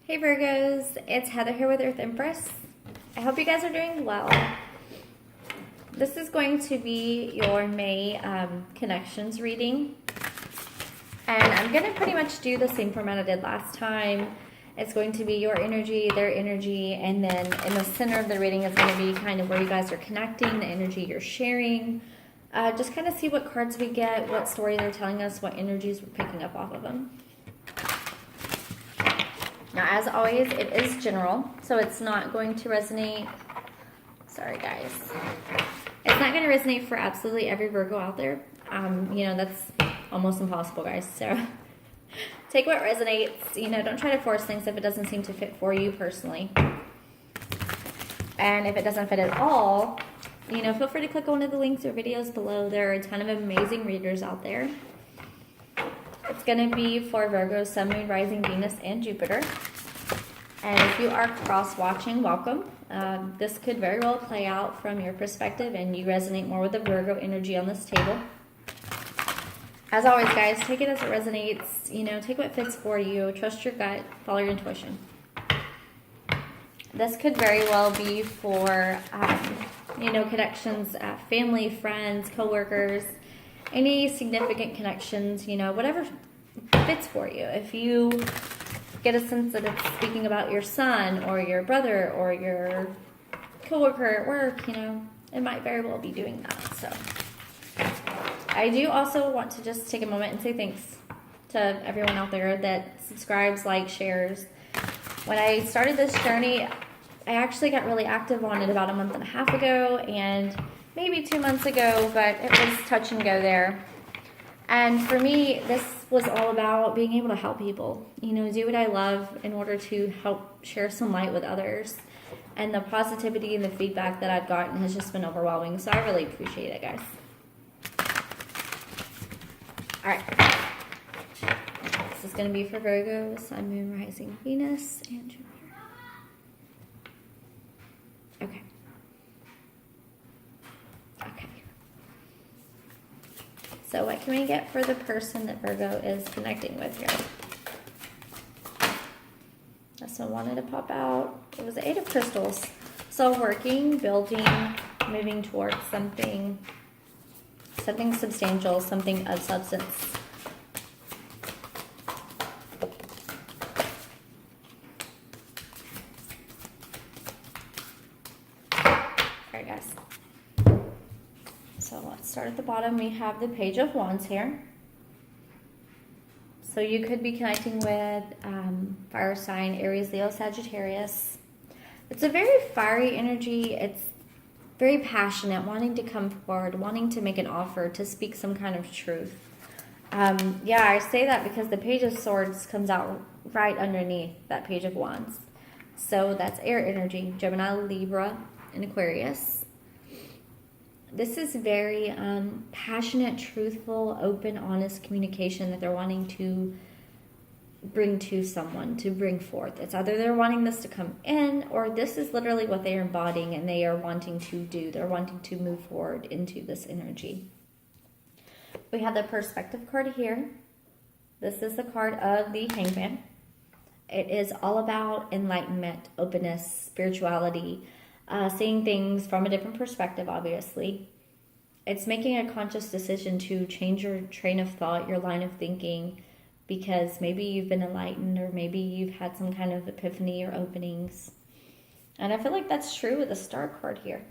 Hey Virgos, it's Heather here with Earth Empress. I hope you guys are doing well. This is going to be your May connections reading. And I'm going to pretty much do the same format I did last time. It's going to be your energy, their energy, and then in the center of the reading is going to be kind of where you guys are connecting, the energy you're sharing. Just kind of see what cards we get, what story they're telling us, what energies we're picking up off of them. Now, as always, it is general, so it's not going to resonate. Sorry, guys. It's not going to resonate for absolutely every Virgo out there. That's almost impossible, guys. So take what resonates. Don't try to force things if it doesn't seem to fit for you personally. And if it doesn't fit at all, feel free to click on one of the links or videos below. There are a ton of amazing readers out there. It's going to be for Virgo, Sun, Moon, Rising, Venus, and Jupiter. And if you are cross-watching, welcome. This could very well play out from your perspective and you resonate more with the Virgo energy on this table. As always, guys, take it as it resonates. Take what fits for you. Trust your gut. Follow your intuition. This could very well be for, connections, family, friends, coworkers, any significant connections, whatever fits for you. If you get a sense that it's speaking about your son or your brother or your coworker at work, it might very well be doing that. So I do also want to just take a moment and say thanks to everyone out there that subscribes, likes, shares. When I started this journey, I actually got really active on it about a month and a half ago and maybe 2 months ago, but it was touch and go there. And for me, this was all about being able to help people, do what I love in order to help share some light with others. And the positivity and the feedback that I've gotten has just been overwhelming. So I really appreciate it, guys. All right. This is going to be for Virgo, Sun, Moon, Rising, Venus, and Jupiter. Okay. So what can we get for the person that Virgo is connecting with here? This one wanted to pop out. It was the Eight of Crystals. So working, building, moving towards something substantial, something of substance. All right, guys. So let's start at the bottom. We have the Page of Wands here. So you could be connecting with fire sign, Aries, Leo, Sagittarius. It's a very fiery energy. It's very passionate, wanting to come forward, wanting to make an offer, to speak some kind of truth. I say that because the Page of Swords comes out right underneath that Page of Wands. So that's air energy, Gemini, Libra, and Aquarius. This is very passionate, truthful, open, honest communication that they're wanting to bring to someone, to bring forth. It's either they're wanting this to come in, or this is literally what they are embodying and they are wanting to do. They're wanting to move forward into this energy. We have the Perspective card here. This is the card of the Hangman. It is all about enlightenment, openness, spirituality, seeing things from a different perspective, obviously. It's making a conscious decision to change your train of thought, your line of thinking, because maybe you've been enlightened or maybe you've had some kind of epiphany or openings. And I feel like that's true with the Star card here.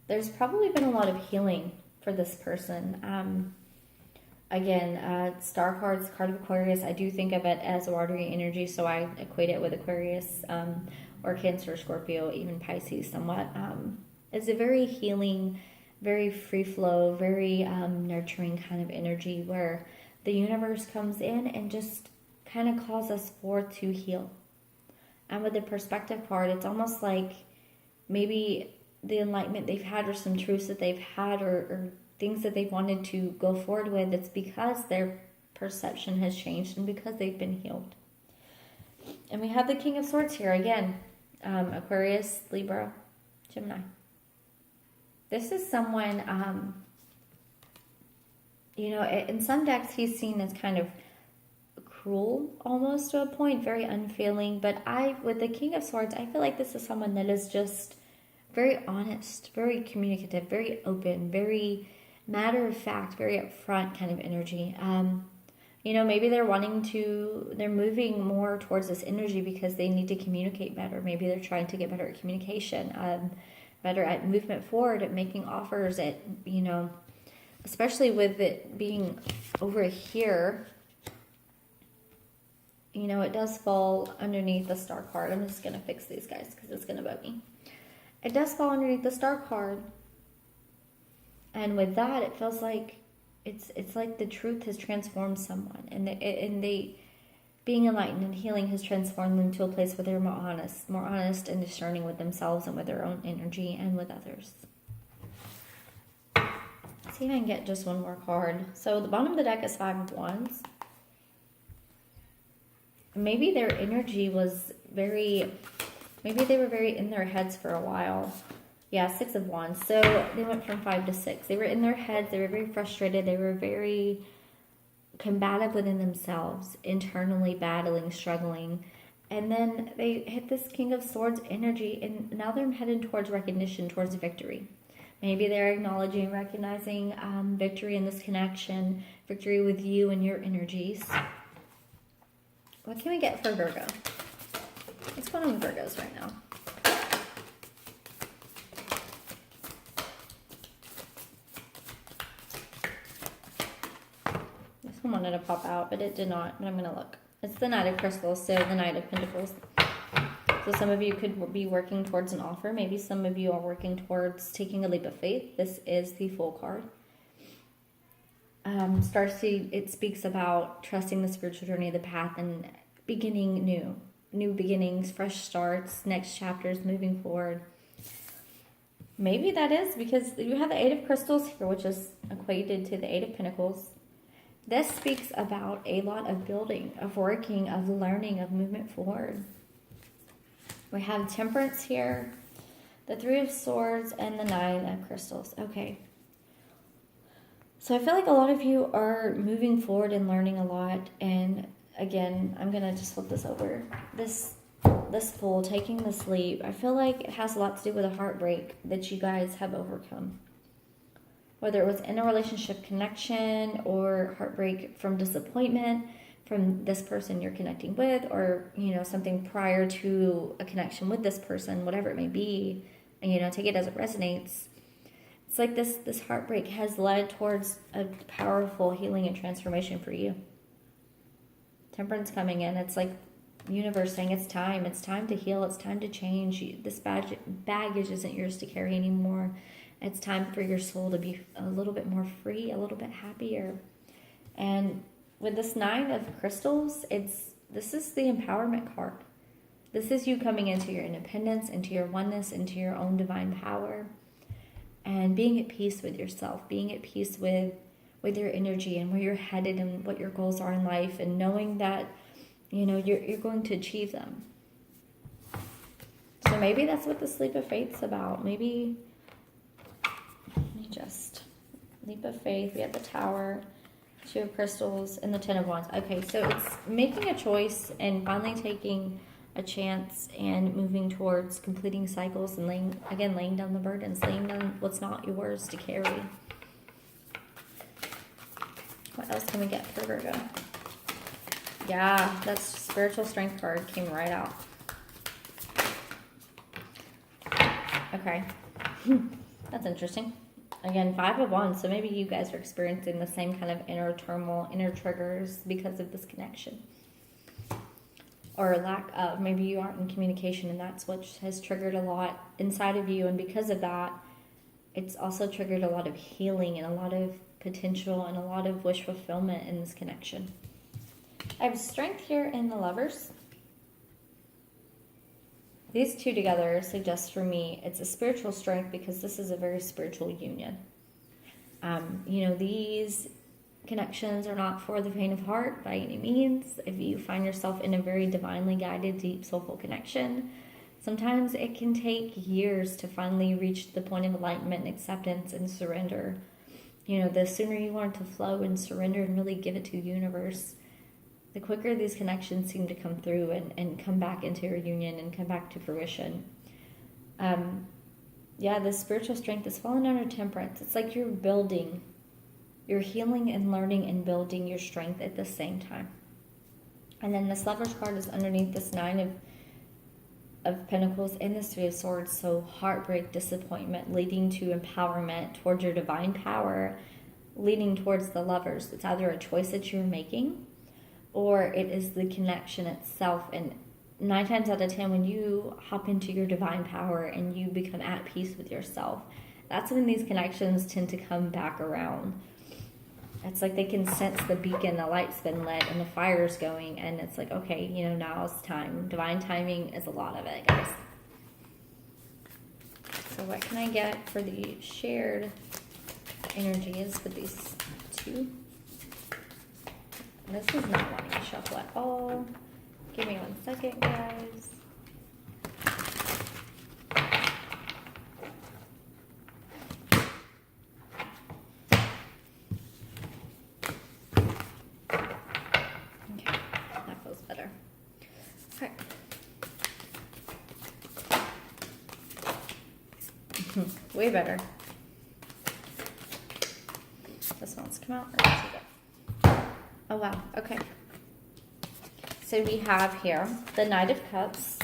There's probably been a lot of healing for this person. Star cards, card of Aquarius, I do think of it as a watery energy, so I equate it with Aquarius, or Cancer, Scorpio, even Pisces somewhat. It's a very healing, very free flow, very nurturing kind of energy where the universe comes in and just kind of calls us forth to heal. And with the Perspective card, it's almost like maybe the enlightenment they've had or some truths that they've had or things that they've wanted to go forward with, it's because their perception has changed and because they've been healed. And we have the King of Swords here again. Aquarius, Libra, Gemini. This is someone, in some decks he's seen as kind of cruel almost to a point, very unfeeling. But with the King of Swords, I feel like this is someone that is just very honest, very communicative, very open, very matter of fact, very upfront kind of energy. Maybe they're moving more towards this energy because they need to communicate better. Maybe they're trying to get better at communication, better at movement forward, at making offers, at, especially with it being over here, it does fall underneath the Star card. I'm just going to fix these guys because it's going to bug me. It does fall underneath the Star card. And with that, it feels like it's like the truth has transformed someone. And they being enlightened and healing has transformed them to a place where they're more honest and discerning with themselves and with their own energy and with others. Let's see if I can get just one more card. So the bottom of the deck is 5 of Wands. Maybe their energy was maybe they were very in their heads for a while. Yeah, 6 of Wands. So they went from 5 to 6. They were in their heads. They were very frustrated. They were very combative within themselves, internally battling, struggling. And then they hit this King of Swords energy, and now they're headed towards recognition, towards victory. Maybe they're acknowledging, recognizing victory in this connection, victory with you and your energies. What can we get for Virgo? What's going on with Virgos right now? This one wanted to pop out, but it did not. But I'm going to look. It's the Knight of Crystals, so the Knight of Pentacles. So some of you could be working towards an offer. Maybe some of you are working towards taking a leap of faith. This is the Fool card. Starseed, it speaks about trusting the spiritual journey of the path and beginning new beginnings, fresh starts, next chapters, moving forward. Maybe that is because you have the 8 of Crystals here, which is equated to the 8 of Pentacles. This speaks about a lot of building, of working, of learning, of movement forward. We have Temperance here, the 3 of Swords, and the 9 of Crystals. Okay. So I feel like a lot of you are moving forward and learning a lot. And again, I'm going to just flip this over. This Fool, taking this leap, I feel like it has a lot to do with a heartbreak that you guys have overcome. Whether it was in a relationship connection or heartbreak from disappointment from this person you're connecting with, or, something prior to a connection with this person, whatever it may be, and, take it as it resonates. It's like this heartbreak has led towards a powerful healing and transformation for you. Temperance coming in. It's like universe saying it's time. It's time to heal. It's time to change. This baggage isn't yours to carry anymore. It's time for your soul to be a little bit more free, a little bit happier. And with this 9 of Crystals, this is the empowerment card. This is you coming into your independence, into your oneness, into your own divine power, and being at peace with yourself, being at peace with your energy and where you're headed and what your goals are in life, and knowing that, you're going to achieve them. So maybe that's what the Leap of Faith's about. Maybe just Leap of Faith. We have the Tower, 2 of Crystals, and the 10 of Wands. Okay, so it's making a choice and finally taking a chance and moving towards completing cycles and laying down the burdens, laying down what's not yours to carry. What else can we get for Virgo? Yeah, that Spiritual Strength card came right out. Okay. That's interesting. Again, 5 of Wands, so maybe you guys are experiencing the same kind of inner turmoil, inner triggers because of this connection. Or lack of. Maybe you aren't in communication, and that's what has triggered a lot inside of you, and because of that, it's also triggered a lot of healing and a lot of potential and a lot of wish fulfillment in this connection. I have Strength here in the Lovers. These two together suggest for me it's a spiritual strength because this is a very spiritual union. These connections are not for the faint of heart by any means. If you find yourself in a very divinely guided, deep, soulful connection, sometimes it can take years to finally reach the point of enlightenment and acceptance and surrender. The sooner you learn to flow and surrender and really give it to the universe, the quicker these connections seem to come through and come back into your union and come back to fruition. Yeah, the spiritual strength is falling under temperance. It's like you're healing and learning and building your strength at the same time. And then this Lover's card is underneath this 9 of Pentacles and this 3 of Swords. So heartbreak, disappointment, leading to empowerment towards your divine power, leading towards the Lovers. It's either a choice that you're making or it is the connection itself. And 9 times out of 10, when you hop into your divine power and you become at peace with yourself, that's when these connections tend to come back around. It's like they can sense the beacon, the light's been lit, and the fire's going, and it's like, okay, now it's time. Divine timing is a lot of it, guys. So what can I get for the shared energies with these 2? This is not wanting to shuffle at all. Give me 1 second, guys. Way better. This one's come out. Oh, wow. Okay. So we have here the Knight of Cups,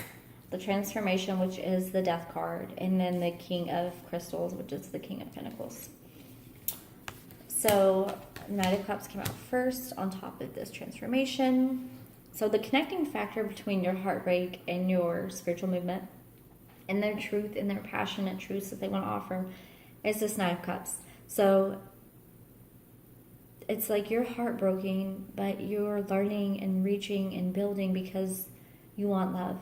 the Transformation, which is the Death card, and then the King of Crystals, which is the King of Pentacles. So Knight of Cups came out first on top of this transformation. So the connecting factor between your heartbreak and your spiritual movement and their truth and their passionate truths that they want to offer is this 9 of Cups. So it's like you're heartbroken, but you're learning and reaching and building because you want love.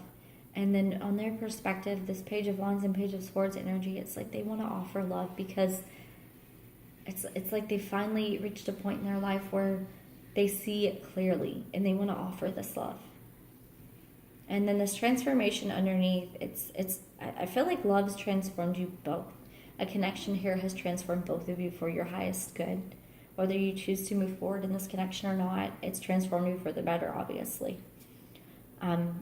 And then on their perspective, this Page of Wands and Page of Swords energy, it's like they want to offer love because it's like they finally reached a point in their life where they see it clearly and they want to offer this love. And then this transformation underneath, I feel like love's transformed you both. A connection here has transformed both of you for your highest good. Whether you choose to move forward in this connection or not, it's transformed you for the better, obviously.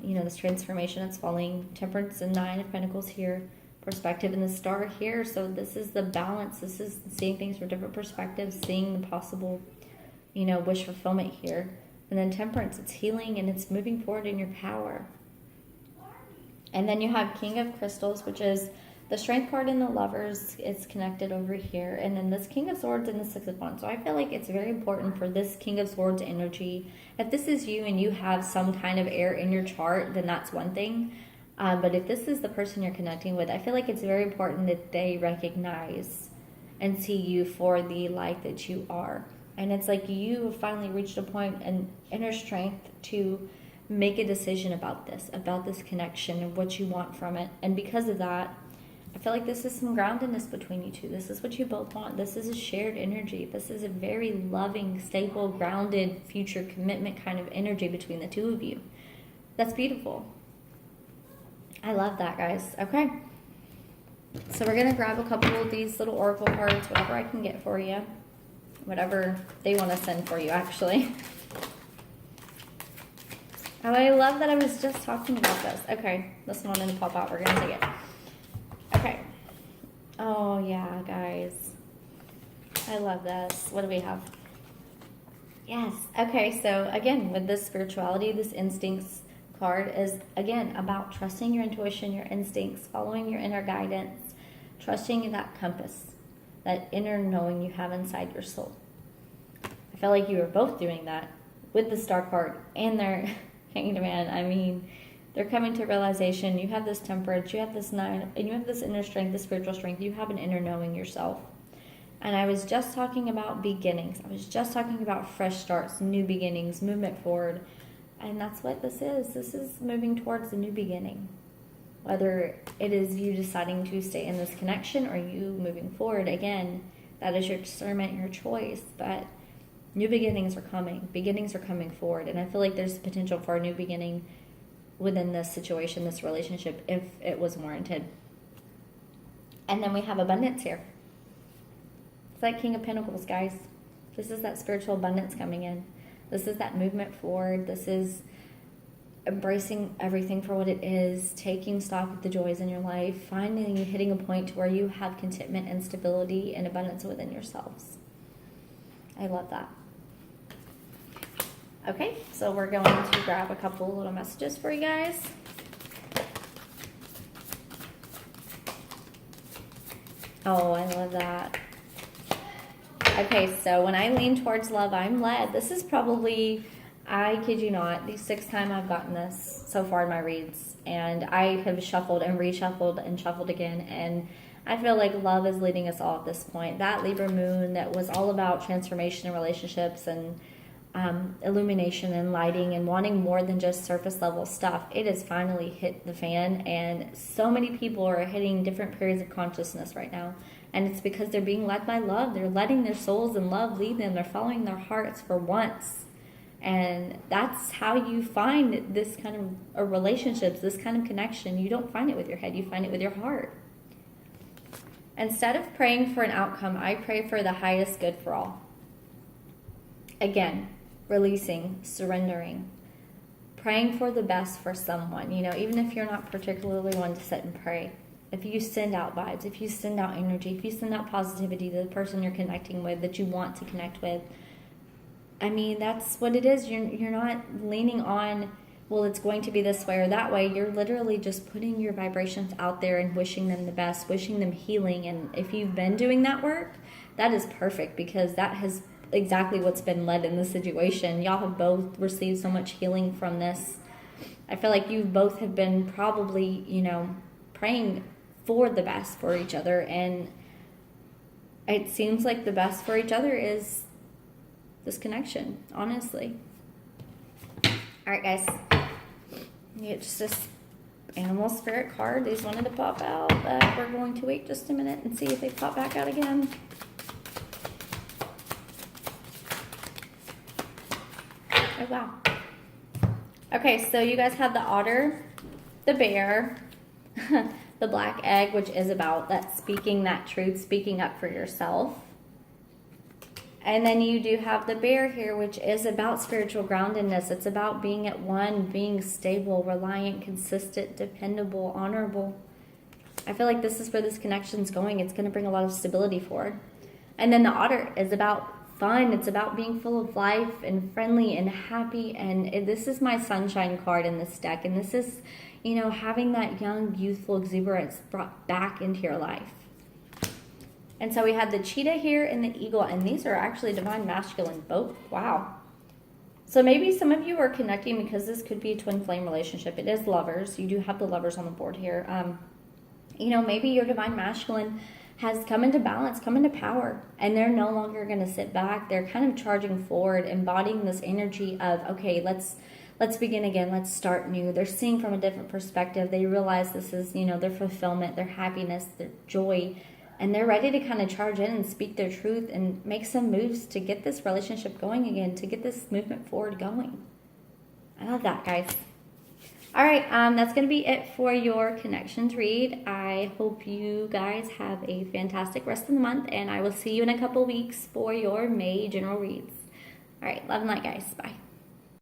This transformation, it's falling Temperance and 9 of Pentacles here, perspective and the Star here. So this is the balance. This is seeing things from different perspectives, seeing the possible, wish fulfillment here. And then Temperance, it's healing and it's moving forward in your power. And then you have King of Crystals, which is the Strength card in the Lovers. It's connected over here. And then this King of Swords and the 6 of Wands. So I feel like it's very important for this King of Swords energy. If this is you and you have some kind of air in your chart, then that's one thing. But if this is the person you're connecting with, I feel like it's very important that they recognize and see you for the light that you are. And it's like you have finally reached a point and inner strength to make a decision about this connection and what you want from it. And because of that, I feel like this is some groundedness between you two. This is what you both want. This is a shared energy. This is a very loving, stable, grounded, future commitment kind of energy between the two of you. That's beautiful. I love that, guys. Okay. So we're going to grab a couple of these little oracle cards, whatever I can get for you. Whatever they want to send for you, actually. Oh, I love that I was just talking about this. Okay, this one didn't pop out. We're going to take it. Okay. Oh, yeah, guys. I love this. What do we have? Yes. Okay, so again, with this spirituality, this instincts card is, again, about trusting your intuition, your instincts, following your inner guidance, trusting in that compass, that inner knowing you have inside your soul. I feel like you are both doing that with the Star card and their Hanged Man. I mean, they're coming to realization. You have this temperance, you have this 9, and you have this inner strength, this spiritual strength. You have an inner knowing yourself. And I was just talking about beginnings. I was just talking about fresh starts, new beginnings, movement forward. And that's what this is. This is moving towards a new beginning. Whether it is you deciding to stay in this connection or you moving forward, again, that is your discernment, your choice. But new beginnings are coming. Beginnings are coming forward. And I feel like there's potential for a new beginning within this situation, this relationship, if it was warranted. And then we have abundance here. It's like King of Pentacles, guys. This is that spiritual abundance coming in. This is that movement forward. This is embracing everything for what it is, taking stock of the joys in your life, finally hitting a point to where you have contentment and stability and abundance within yourselves. I love that. Okay, so we're going to grab a couple little messages for you guys. Oh, I love that. Okay, so when I lean towards love, I'm led. This is probably, I kid you not, the 6th time I've gotten this so far in my reads. And I have shuffled and reshuffled and shuffled again. And I feel like love is leading us all at this point. That Libra moon that was all about transformation in relationships and illumination and lighting and wanting more than just surface level stuff, it has finally hit the fan. And so many people are hitting different periods of consciousness right now. And it's because they're being led by love. They're letting their souls and love lead them. They're following their hearts for once. And that's how you find this kind of relationships, this kind of connection. You don't find it with your head. You find it with your heart. Instead of praying for an outcome, I pray for the highest good for all. Again, releasing, surrendering, praying for the best for someone. You know, even if you're not particularly one to sit and pray, if you send out vibes, if you send out energy, if you send out positivity to the person you're connecting with that you want to connect with, I mean, that's what it is. You're not leaning on, well, it's going to be this way or that way. You're literally just putting your vibrations out there and wishing them the best, wishing them healing. And if you've been doing that work, that is perfect, because that has exactly what's been led in this situation. Y'all have both received so much healing from this. I feel like you both have been probably, you know, praying for the best for each other, and it seems like the best for each other is this connection, honestly. All right, guys. It's just this animal spirit card. These wanted to pop out, but we're going to wait just a minute and see if they pop back out again. Oh, wow. Okay, so you guys have the otter, the bear, the black egg, which is about that speaking that truth, speaking up for yourself. And then you do have the bear here, which is about spiritual groundedness. It's about being at one, being stable, reliant, consistent, dependable, honorable. I feel like this is where this connection's going. It's going to bring a lot of stability forward. And then the otter is about fun. It's about being full of life and friendly and happy. And this is my sunshine card in this deck. And this is, you know, having that young, youthful exuberance brought back into your life. And so we had the cheetah here and the eagle, and these are actually divine masculine both. Wow. So maybe some of you are connecting because this could be a twin flame relationship. It is lovers. You do have the lovers on the board here. You know, maybe your divine masculine has come into balance, come into power, and they're no longer going to sit back. They're kind of charging forward, embodying this energy of, okay, let's begin again. Let's start new. They're seeing from a different perspective. They realize this is, you know, their fulfillment, their happiness, their joy, and they're ready to kind of charge in and speak their truth and make some moves to get this relationship going again, to get this movement forward going. I love that, guys. All right, that's going to be it for your connections read. I hope you guys have a fantastic rest of the month, and I will see you in a couple weeks for your May general reads. All right, love and light, guys. Bye.